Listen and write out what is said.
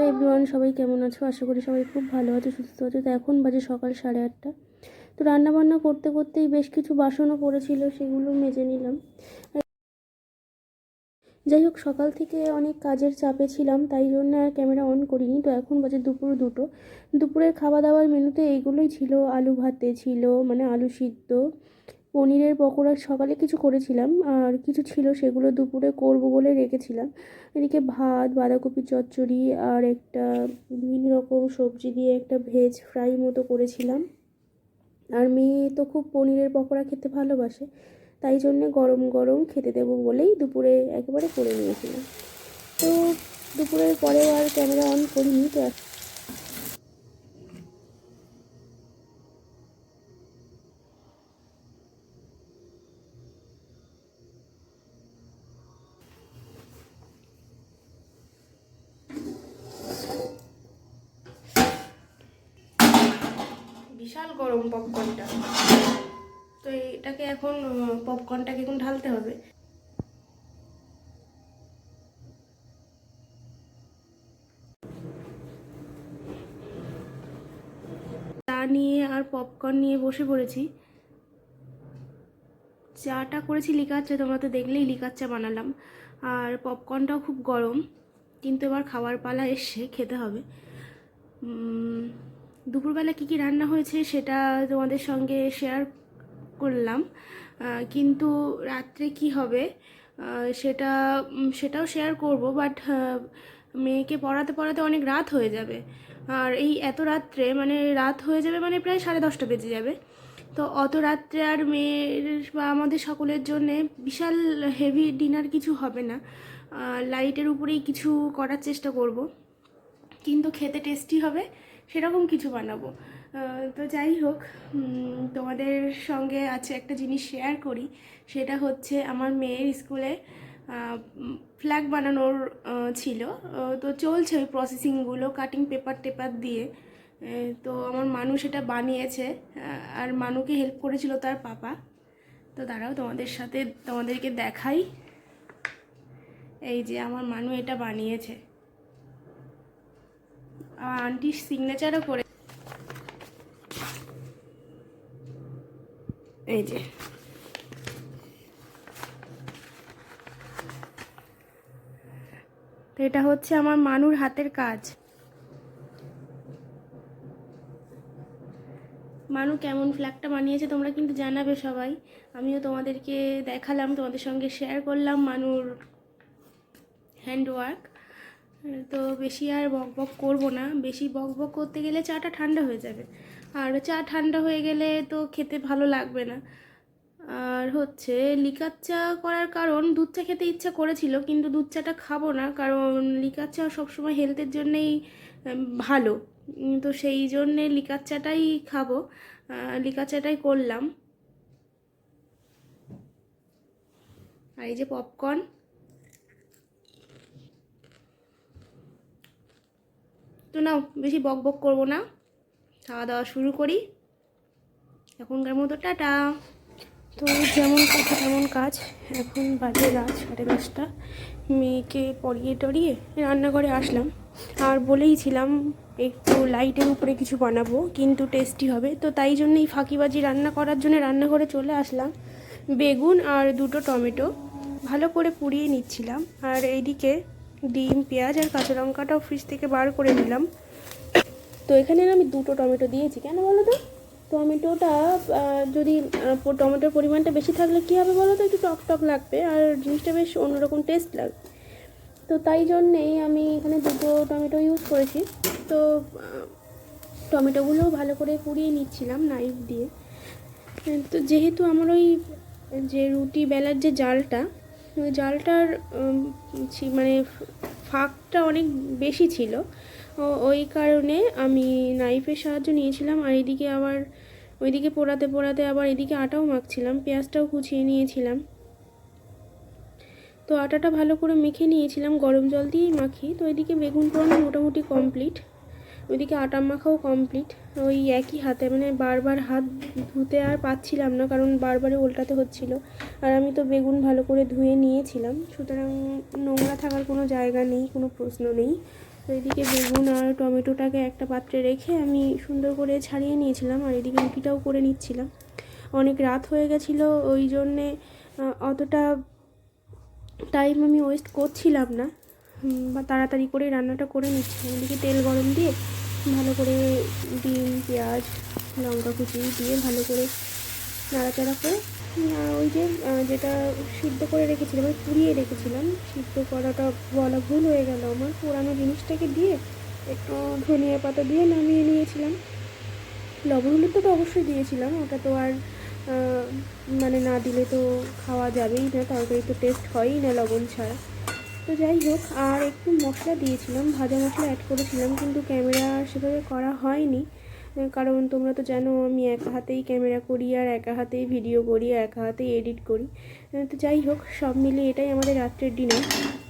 Everyone, সবাই কেমন আছো? আশা করি সবাই খুব ভালো আছো, সুস্থ আছো। তো এখন বাজে সকাল 8:30। তো রান্নাবান্না করতে করতেই বেশ কিছু বাসনও পড়েছিল, সেগুলো মেজে নিলাম। যাই হোক, সকাল থেকে অনেক কাজের চাপে ছিলাম, তাই জন্য আর ক্যামেরা অন করিনি। তো এখন বাজে দুপুর 2টো। দুপুরের খাওয়া দাওয়ার মেনুতে এইগুলোই ছিল। আলু ভাতে ছিল, মানে আলু সিদ্ধ, পনিরের পকোড়া সকালে কিছু করেছিলাম, আর কিছু ছিল সেগুলো দুপুরে করব বলে রেখেছিলাম। এদিকে ভাত, বাঁধাকপি চচ্চড়ি, আর একটা বিভিন্ন রকম সবজি দিয়ে একটা ভেজ ফ্রাই মতো করেছিলাম। আর মেয়ে তো খুব পনিরের পকোড়া খেতে ভালোবাসে, তাই জন্যে গরম গরম খেতে দেবো বলেই দুপুরে একেবারে করে নিয়েছিলাম। তো দুপুরের পরেও আর ক্যামেরা অন করিনি। তো বিশাল গরম পপকর্নটা। তো এটাকে এখন পপকর্নটাকে এখন ঢালতে হবে। চা নিয়ে আর পপকর্ন নিয়ে বসে পড়েছি। চাটা করেছি লিকার চা, তোমরা তো দেখলেই লিকার চা বানালাম। আর পপকর্নটাও খুব গরম, কিন্তু এবার খাওয়ার পালা এসে খেতে হবে। দুপুরবেলা কী কী রান্না হয়েছে সেটা তোমাদের সঙ্গে শেয়ার করলাম, কিন্তু রাত্রে কি হবে সেটাও শেয়ার করব। বাট মেয়েকে পড়াতে পড়াতে অনেক রাত হয়ে যাবে, আর এই এত রাত্রে মানে রাত হয়ে যাবে, মানে প্রায় 10:30 বেজে যাবে। তো অত রাত্রে আর মেয়ের বা আমাদের সকলের জন্যে বিশাল হেভি ডিনার কিছু হবে না। লাইটের উপরেই কিছু করার চেষ্টা করব, কিন্তু খেতে টেস্টি হবে সেরকম কিছু বানাবো। তো যাই হোক, তোমাদের সঙ্গে আছে একটা জিনিস শেয়ার করি। সেটা হচ্ছে আমার মেয়ের স্কুলে ফ্ল্যাগ বানানোর ছিল। তো চলছে ওই প্রসেসিংগুলো, কাটিং পেপার টেপার দিয়ে। তো আমার মানু সেটা বানিয়েছে, আর মানুকে হেল্প করেছিল তার পাপা। তো দাঁড়াও তোমাদেরকে দেখাই। এই যে আমার মানু এটা বানিয়েছে, আন্টির সিগনেচারও করে। এই যে তো এটা হচ্ছে আমার মানুর হাতের কাজ। মানু কেমন ফ্ল্যাগটা বানিয়েছে তোমরা কিন্তু জানাবে সবাই। আমিও তোমাদেরকে দেখালাম, তোমাদের সঙ্গে শেয়ার করলাম মানুর হ্যান্ডওয়ার্ক। তো বেশি আর বক বক করবো না, বেশি বক বক করতে গেলে চাটা ঠান্ডা হয়ে যাবে, আর চা ঠান্ডা হয়ে গেলে তো খেতে ভালো লাগবে না। আর হচ্ছে লিকার চা করার কারণ, দুধ চা খেতে ইচ্ছা করেছিল, কিন্তু দুধ চাটা খাবো না, কারণ লিকার চা সবসময় হেলথের জন্যেই ভালো। তো সেই জন্যে লিকার চাটাই খাবো, লিকার চাটাই করলাম। আর এই যে পপকর্ন। তো নাও, বেশি বক বক করবো না, খাওয়া দাওয়া শুরু করি। এখনকার মতো টাটা। তো যেমন কথা তেমন কাজ। এখন বাজে রাত 10:30। মেয়েকে পড়িয়ে টরিয়ে রান্নাঘরে আসলাম, আর বলেইছিলাম একটু লাইটের উপরে কিছু বানাবো, কিন্তু টেস্টি হবে। তো তাই জন্যই ফাঁকিবাজি রান্না করার জন্য রান্নাঘরে চলে আসলাম। বেগুন আর 2টো টমেটো ভালো করে পুড়িয়ে নিচ্ছিলাম, আর এইদিকে ডিম, পেঁয়াজ আর কাঁচা লঙ্কাটাও ফ্রিজ থেকে বার করে নিলাম। তো এখানে আমি 2টো টমেটো দিয়েছি, কেন বলো তো? টমেটোটা যদি টমেটোর পরিমাণটা বেশি থাকলে কী হবে বলো তো, একটু টক টক লাগবে, আর জিনিসটা বেশ অন্যরকম টেস্ট লাগবে। তো তাই জন্যেই আমি এখানে 2টো টমেটো ইউজ করেছি। তো টমেটোগুলো ভালো করে পুড়িয়ে নিচ্ছিলাম নাইফ দিয়ে। তো যেহেতু আমার ওই যে রুটি বেলার যে জালটা, ওই জালটার মানে ফাঁকটা অনেক বেশি ছিল, ওই কারণে আমি নাইফের সাহায্য নিয়েছিলাম। আর এদিকে আবার ওইদিকে পোড়াতে পোড়াতে আবার এদিকে আটাও মাখছিলাম, পেঁয়াজটাও কুচিয়ে নিয়েছিলাম। তো আটাটা ভালো করে মেখে নিয়েছিলাম, গরম জল দিয়েই মাখি। তো এদিকে বেগুন পোড়ানো মোটামুটি কমপ্লিট, ওইদিকে আটা মাখাও কমপ্লিট। ওই একই হাতে, মানে বারবার হাত ধুতে আর পাচ্ছিলাম না, কারণ বারবারই উল্টাতে হচ্ছিল। আর আমি তো বেগুন ভালো করে ধুয়ে নিয়েছিলাম, সুতরাং নোংরা থাকার কোনো জায়গা নেই, কোনো প্রশ্ন নেই। তো এদিকে বেগুন আর টমেটোটাকে একটা পাত্রে রেখে আমি সুন্দর করে ছাড়িয়ে নিয়েছিলাম, আর এদিকে রুটিটাও করে নিচ্ছিলাম। অনেক রাত হয়ে গেছিলো, ওই জন্যে অতটা টাইম আমি ওয়েস্ট করছিলাম না, বা তাড়াতাড়ি করে রান্নাটা করে নিচ্ছিলাম। এদিকে তেল গরম দিয়ে ভালো করে ডিম, পেঁয়াজ, লঙ্কা কুচি দিয়ে ভালো করে নাড়াচাড়া করে ওই যে যেটা সিদ্ধ করে রেখেছিলাম, আমি পুড়িয়ে রেখেছিলাম, সিদ্ধ করাটা বলা ভুল হয়ে গেল আমার, পুরানো জিনিসটাকে দিয়ে একটু ধনিয়া পাতা দিয়ে নামিয়ে নিয়েছিলাম। লবণ হলুদ তো অবশ্যই দিয়েছিলাম, ওটা তো আর মানে না দিলে তো খাওয়া যাবেই না, তরকারি তো টেস্ট হয়ই না লবণ ছাড়া। তো যাই হোক, আর একটু মশলা দিয়েছিলাম, ভাজা মশলা অ্যাড করেছিলাম, কিন্তু ক্যামেরা সেভাবে করা হয়নি, কারণ তোমরা তো জানো আমি একা হাতেই ক্যামেরা করি, আর একা হাতেই ভিডিও করি, একা হাতেই এডিট করি। তো যাই হোক, সব মিলিয়ে এটাই আমাদের রাত্রের ডিনার।